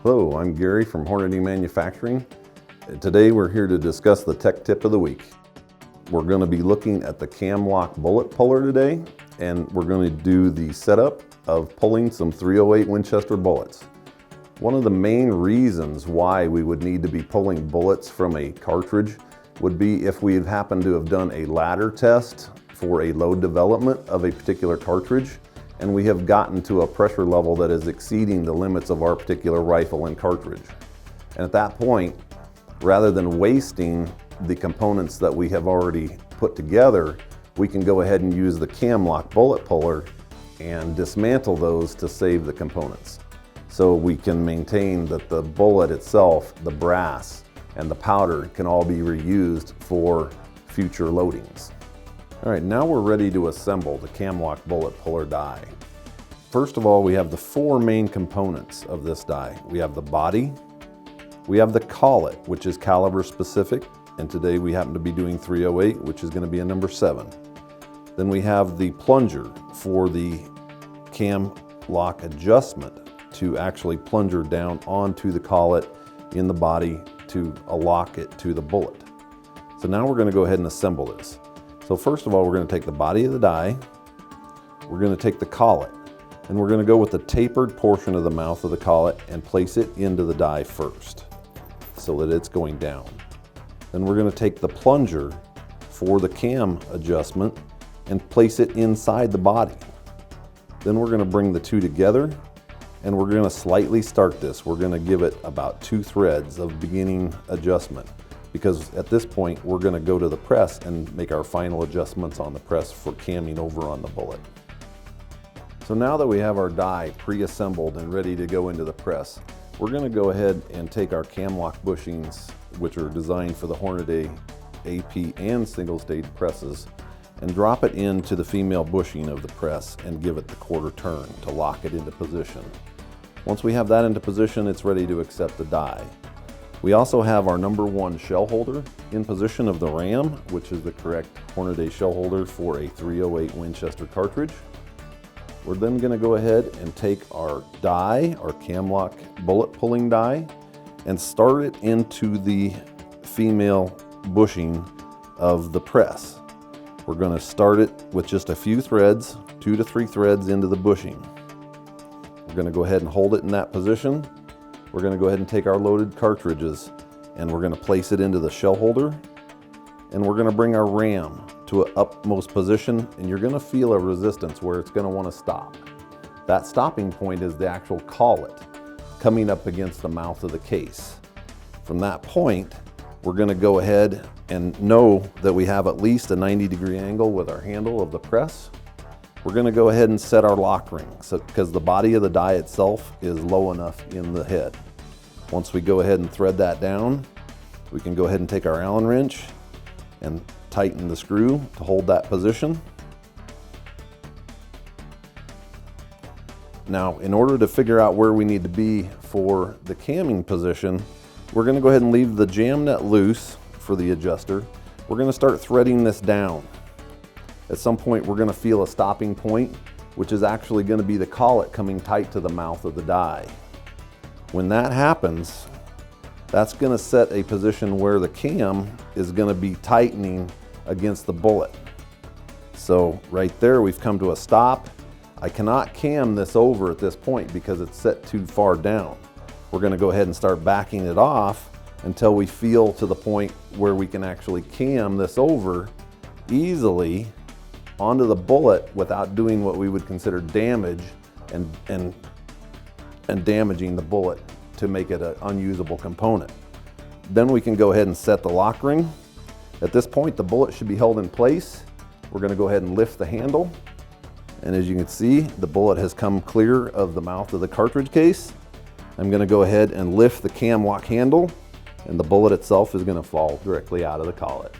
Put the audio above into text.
Hello, I'm Gary from Hornady Manufacturing. Today we're here to discuss the tech tip of the week. We're going to be looking at the cam lock bullet puller today, and we're going to do the setup of pulling some .308 Winchester bullets. One of the main reasons why we would need to be pulling bullets from a cartridge would be if we happened to have done a ladder test for a load development of a particular cartridge, and we have gotten to a pressure level that is exceeding the limits of our particular rifle and cartridge. And at that point, rather than wasting the components that we have already put together, we can go ahead and use the cam lock bullet puller and dismantle those to save the components. So we can maintain that the bullet itself, the brass, and the powder can all be reused for future loadings. All right, now we're ready to assemble the cam lock bullet puller die. First of all, we have the four main components of this die. We have the body, we have the collet, which is caliber specific, and today we happen to be doing .308, which is going to be a number 7. Then we have the plunger for the cam lock adjustment to actually plunger down onto the collet in the body to lock it to the bullet. So now we're going to go ahead and assemble this. So first of all, we're going to take the body of the die, we're going to take the collet, and we're going to go with the tapered portion of the mouth of the collet and place it into the die first so that it's going down. Then we're going to take the plunger for the cam adjustment and place it inside the body. Then we're going to bring the two together and we're going to slightly start this. We're going to give it about 2 threads of beginning adjustment, because at this point we're going to go to the press and make our final adjustments on the press for camming over on the bullet. So now that we have our die pre-assembled and ready to go into the press, we're going to go ahead and take our cam lock bushings, which are designed for the Hornady AP and single stage presses, and drop it into the female bushing of the press and give it the quarter turn to lock it into position. Once we have that into position, it's ready to accept the die. We also have our number 1 shell holder in position of the ram, which is the correct Hornady shell holder for a .308 Winchester cartridge. We're then going to go ahead and take our die, our cam lock bullet pulling die, and start it into the female bushing of the press. We're going to start it with just a few threads, 2 to 3 threads into the bushing. We're going to go ahead and hold it in that position. We're going to go ahead and take our loaded cartridges and we're going to place it into the shell holder, and we're going to bring our ram to an upmost position, and you're going to feel a resistance where it's going to want to stop. That stopping point is the actual collet coming up against the mouth of the case. From that point, we're going to go ahead and know that we have at least a 90-degree angle with our handle of the press. We're going to go ahead and set our lock ring, because the body of the die itself is low enough in the head. Once we go ahead and thread that down, we can go ahead and take our Allen wrench and tighten the screw to hold that position. Now, in order to figure out where we need to be for the camming position, we're going to go ahead and leave the jam net loose for the adjuster. We're going to start threading this down. At some point we're going to feel a stopping point, which is actually going to be the collet coming tight to the mouth of the die. When that happens, that's going to set a position where the cam is going to be tightening against the bullet. So right there we've come to a stop. I cannot cam this over at this point because it's set too far down. We're going to go ahead and start backing it off until we feel to the point where we can actually cam this over easily onto the bullet without doing what we would consider damage and damaging the bullet to make it an unusable component. Then we can go ahead and set the lock ring. At this point, the bullet should be held in place. We're going to go ahead and lift the handle, and as you can see, the bullet has come clear of the mouth of the cartridge case. I'm going to go ahead and lift the cam lock handle, and the bullet itself is going to fall directly out of the collet.